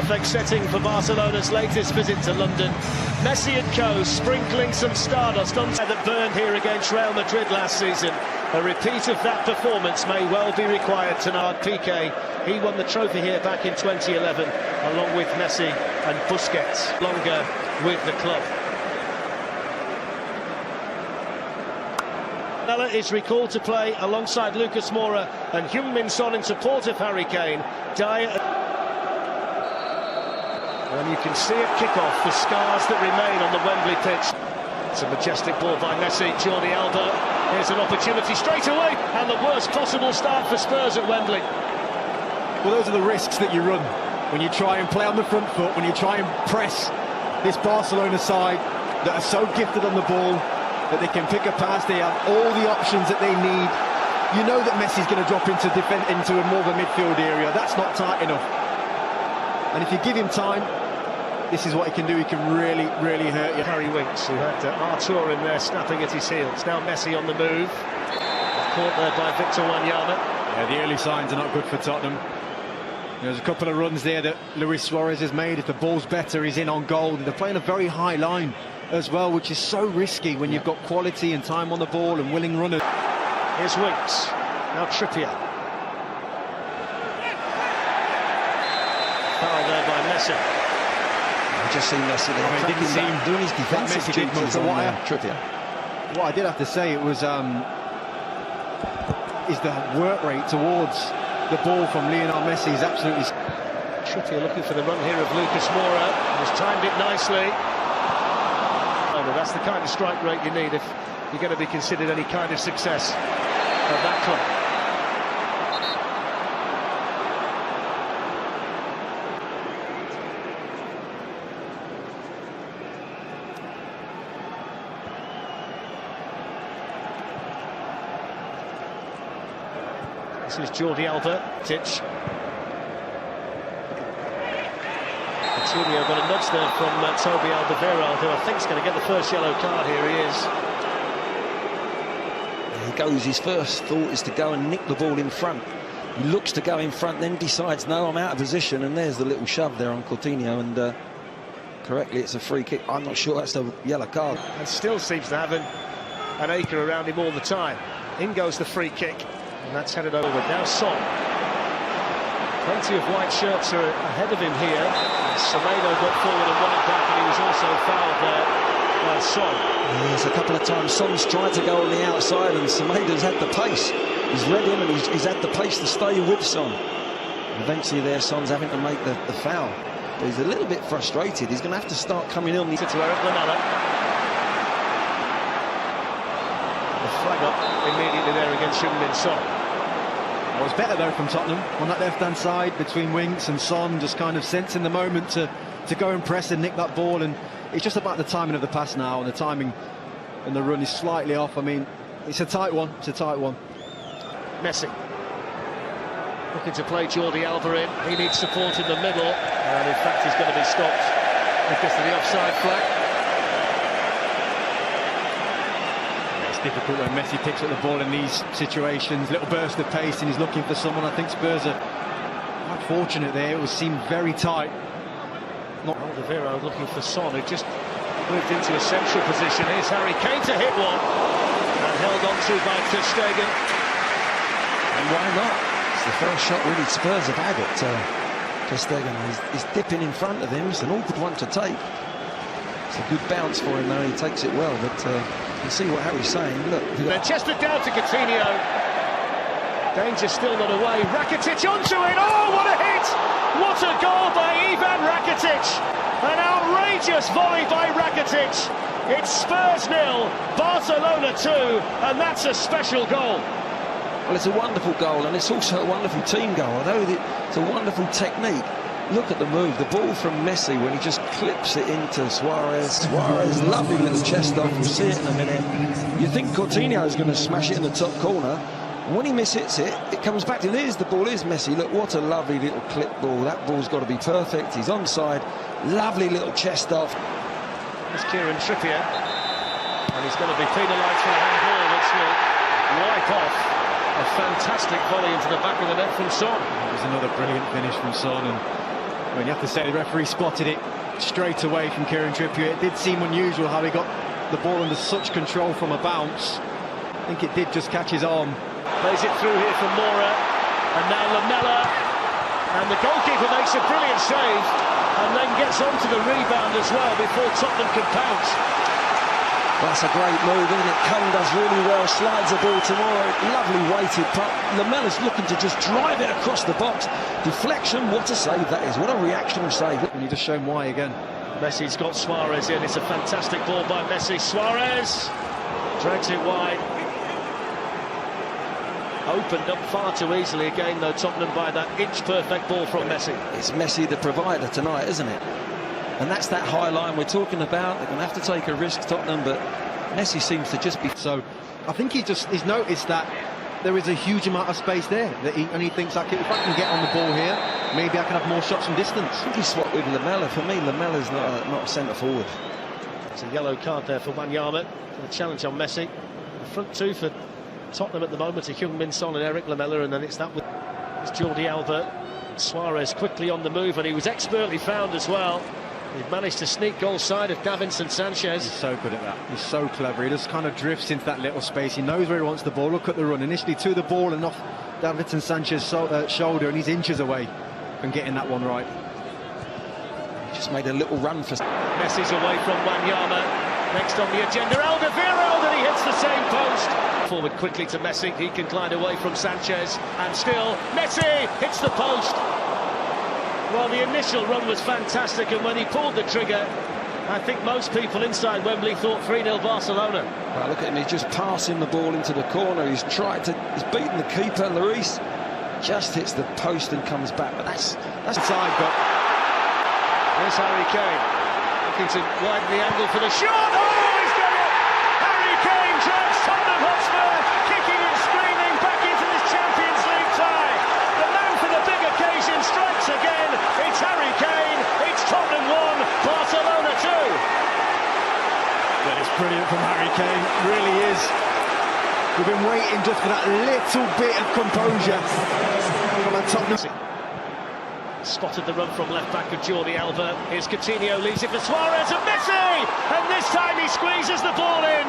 perfect setting for Barcelona's latest visit to London. Messi and co sprinkling some stardust on that burned here against Real Madrid last season. A repeat of that performance may well be required tonight. Piqué, he won the trophy here back in 2011, along with Messi and Busquets, longer with the club. Ella is recalled to play alongside Lucas Moura and Heung-min Son in support of Harry Kane. And you can see at kick-off the scars that remain on the Wembley pitch. It's a majestic ball by Messi. Jordi Alba, here's an opportunity straight away, and the worst possible start for Spurs at Wembley. Well, those are the risks that you run when you try and play on the front foot, when you try and press this Barcelona side that are so gifted on the ball, that they can pick a pass, they have all the options that they need. You know that Messi's going to drop into a more of a midfield area. That's not tight enough. And if you give him time, this is what he can do. He can really, really hurt you. Harry Winks, who had Artur in there snapping at his heels. Now Messi on the move. Caught there by Victor Wanyama. Yeah, the early signs are not good for Tottenham. There's a couple of runs there that Luis Suarez has made. If the ball's better, he's in on goal. They're playing a very high line as well, which is so risky when you've got quality and time on the ball and willing runners. Here's Winks. Now Trippier. Foul there by Messi. I just seen Messi there. Didn't seem doing his defensive duties on Trippier. What I did have to say, it was is the work rate towards the ball from Lionel Messi is absolutely. Trippier looking for the run here of Lucas Moura. He's timed it nicely. That's the kind of strike rate you need if you're going to be considered any kind of success at that club. This is Jordi Alba. Coutinho got a nudge there from Toby Alderweireld, who I think is going to get the first yellow card. Here he is. There he goes. His first thought is to go and nick the ball in front. He looks to go in front, then decides, no, I'm out of position, and there's the little shove there on Coutinho, and correctly, it's a free kick. I'm not sure that's the yellow card. And still seems to have an acre around him all the time. In goes the free kick, and that's headed over. Now Son. Plenty of white shirts are ahead of him here. Semedo got forward and won it back, and he was also fouled there by Son. Yes, a couple of times Son's tried to go on the outside, and Semedo's had the pace. He's read him, and he's had the pace to stay with Son. Eventually there, Son's having to make the foul. But he's a little bit frustrated. He's going to have to start coming in. To Eric Lamela. The flag up immediately there against Heung-min Son. It was better though from Tottenham on that left-hand side between Winks and Son, just kind of sensing the moment to go and press and nick that ball. And it's just about the timing of the pass now, and the timing and the run is slightly off. I mean, it's a tight one. It's a tight one. Messi looking to play Jordi Alba in. He needs support in the middle, and in fact he's going to be stopped because of the offside flag. It's difficult when Messi picks up the ball in these situations. Little burst of pace, and he's looking for someone. I think Spurs are quite fortunate there. It seemed very tight. Alderweireld looking for Son, who just moved into a central position. Here's Harry Kane to hit one, and held on to by Ter Stegen. And why not? It's the first shot really Spurs have had at Ter Stegen. He's dipping in front of him. It's an awkward one to take. It's a good bounce for him though. He takes it well, but you see what Harry's saying. Look, then chested down to Coutinho. Danger still not away. Rakitic onto it. Oh, what a hit! What a goal by Ivan Rakitic! An outrageous volley by Rakitic. It's Spurs 0, Barcelona 2, and that's a special goal. Well, it's a wonderful goal, and it's also a wonderful team goal. I know that it's a wonderful technique. Look at the move, the ball from Messi when he just clips it into Suarez. Suarez, lovely little chest off, we'll see it in a minute. You think Coutinho is going to smash it in the top corner. When he mishits it, it comes back to here's the ball, here's Messi. Look, what a lovely little clip ball. That ball's got to be perfect. He's onside. Lovely little chest off. There's Kieran Trippier, and he's going to be penalised for a handball, which will wipe off a fantastic volley into the back of the net from Son. It was another brilliant finish from Son, and Well, you have to say the referee spotted it straight away from Kieran Trippier. It did seem unusual how he got the ball under such control from a bounce. I think it did just catch his arm. Plays it through here for Moura, and now Lamela, and the goalkeeper makes a brilliant save, and then gets onto the rebound as well before Tottenham can pounce. That's a great move, isn't it? Kane does really well, slides the ball to Moura, lovely weighted puck. Lamela's looking to just drive it across the box. Deflection, what a save that is, what a reactional save. And you just show him why again. Messi's got Suarez in, it's a fantastic ball by Messi. Suarez drags it wide. Opened up far too easily again though, Tottenham, by that inch-perfect ball from Messi. It's Messi the provider tonight, isn't it? And that's that high line we're talking about. They're going to have to take a risk, Tottenham, but Messi seems to just be... So I think he's noticed that there is a huge amount of space there, and he thinks, like, if I can get on the ball here, maybe I can have more shots from distance. I think he swapped with Lamela. For me, Lamela's not a centre forward. It's a yellow card there for Wanyama. A challenge on Messi. The front two for Tottenham at the moment are Heung-min Son and Eric Lamela, and then it's Jordi Alba. Suarez quickly on the move, and he was expertly found as well. He managed to sneak goal side of Davinson Sanchez. He's so good at that. He's so clever. He just kind of drifts into that little space. He knows where he wants the ball. Look at the run. Initially to the ball and off Davinson Sanchez's shoulder, and he's inches away from getting that one right. He just made a little run for... Messi's away from Wanyama. Next on the agenda, Alderweireld, and he hits the same post. Forward quickly to Messi. He can glide away from Sanchez, and still Messi hits the post. Well, the initial run was fantastic, and when he pulled the trigger, I think most people inside Wembley thought 3-0 Barcelona. Well, look at him, he's just passing the ball into the corner. He's beaten the keeper, Lloris. Just hits the post and comes back, but that's inside. But there's Harry Kane looking to widen the angle for the shot. Oh, he's got it! Harry Kane drives Tottenham Hotspur, kicking and screaming back into this Champions League tie. The man for the big occasion strikes again. It's Harry Kane. It's Tottenham 1, Barcelona 2. Well, it's brilliant from Harry Kane. It really is. We've been waiting just for that little bit of composure from a Tottenham. Spotted the run from left back of Jordi Alba. Here's Coutinho, leaves it for Suarez, and Messi! And this time he squeezes the ball in.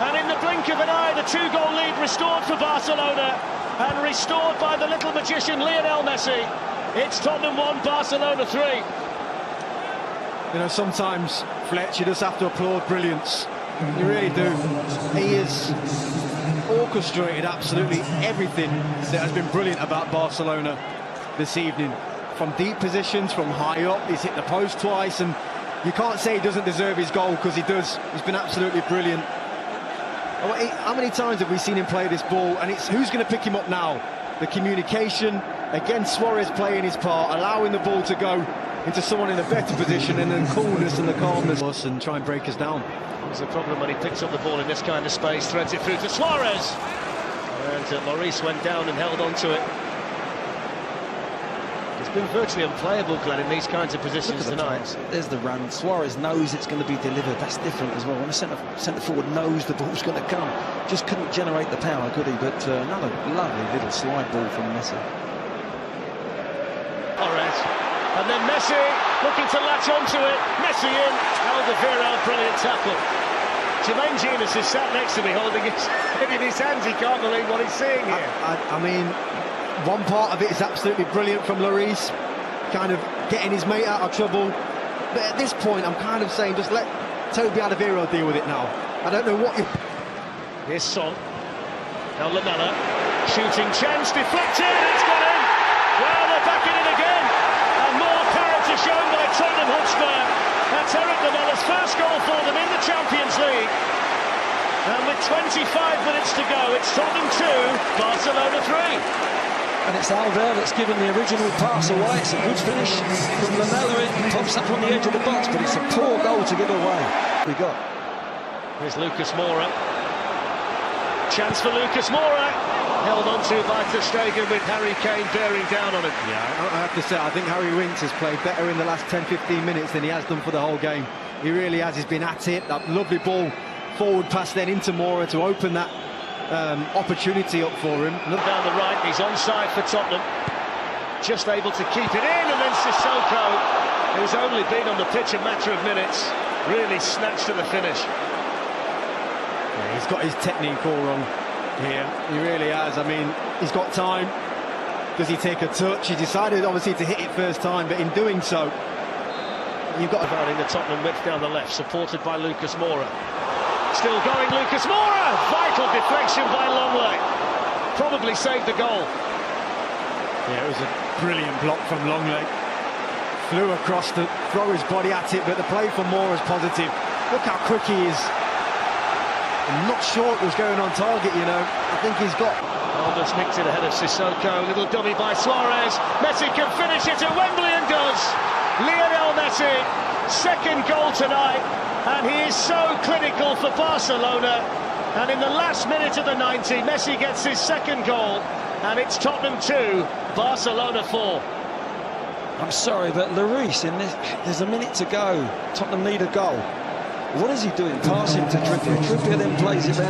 And in the blink of an eye, the 2-goal lead restored for Barcelona, and restored by the little magician Lionel Messi. It's Tottenham 1, Barcelona 3. You know, sometimes, Fletch, you just have to applaud brilliance. You really do. He has orchestrated absolutely everything that has been brilliant about Barcelona this evening. From deep positions, from high up, he's hit the post twice, and you can't say he doesn't deserve his goal, because he does. He's been absolutely brilliant. How many times have we seen him play this ball, and it's who's going to pick him up now? The communication, again Suarez playing his part, allowing the ball to go into someone in a better position, and then coolness and the calmness and try and break us down. There's a problem when he picks up the ball in this kind of space, threads it through to Suarez, and Lloris went down and held on to it. It's been virtually unplayable, Glenn, in these kinds of positions tonight. There's the run. Suarez knows it's going to be delivered. That's different as well. When a centre forward knows the ball's going to come, just couldn't generate the power, could he? But another lovely little slide ball from Messi. Suarez, and then Messi looking to latch onto it. Messi in. Alderweireld, brilliant tackle. Jermaine Jenas is sat next to me, holding it in his hands. He can't believe what he's seeing here. I mean, one part of it is absolutely brilliant from Lloris, kind of getting his mate out of trouble. But at this point, I'm kind of saying, just let Toby Alderweireld deal with it now. I don't know what you... Here's Son. Now Lamela, shooting chance, deflected, it's gone in. Well, they're back in it again. And more character shown by Tottenham Hotspur. That's Eric Lamela's first goal for them in the Champions League. And with 25 minutes to go, it's Tottenham 2, Barcelona 3. And it's Alder that's given the original pass away. It's a good finish from Lamela. It pops up on the edge of the box, but it's a poor goal to give away. We got. Here's Lucas Moura. Chance for Lucas Moura. Held on to by ter Stegen, with Harry Kane bearing down on him. Yeah, I have to say, I think Harry Winks has played better in the last 10-15 minutes than he has done for the whole game. He really has. He's been at it. That lovely ball forward pass then into Moura to open that opportunity up for him. Look down the right, he's onside for Tottenham. Just able to keep it in, and and then Sissoko, who's only been on the pitch a matter of minutes, really snatched to the finish. Yeah, he's got his technique all wrong here. He really has. I mean, he's got time. Does he take a touch? He decided, obviously, to hit it first time, but in doing so, you've got in the Tottenham width down the left, supported by Lucas Moura. Still going, Lucas Moura! Vital deflection by Longley. Probably saved the goal. Yeah, it was a brilliant block from Longley. Flew across to throw his body at it, but the play for Moura is positive. Look how quick he is. I'm not sure it was going on target, you know. I think he's got... Almost nicked it ahead of Sissoko. Little dummy by Suarez. Messi can finish it at Wembley and does. Lionel Messi, second goal tonight, and he is so clinical for Barcelona. And in the last minute of the 90, Messi gets his second goal, and it's Tottenham 2, Barcelona 4. I'm sorry, but Lloris, there's a minute to go. Tottenham need a goal. What is he doing? Passing to Trippier. Trippier then plays it down.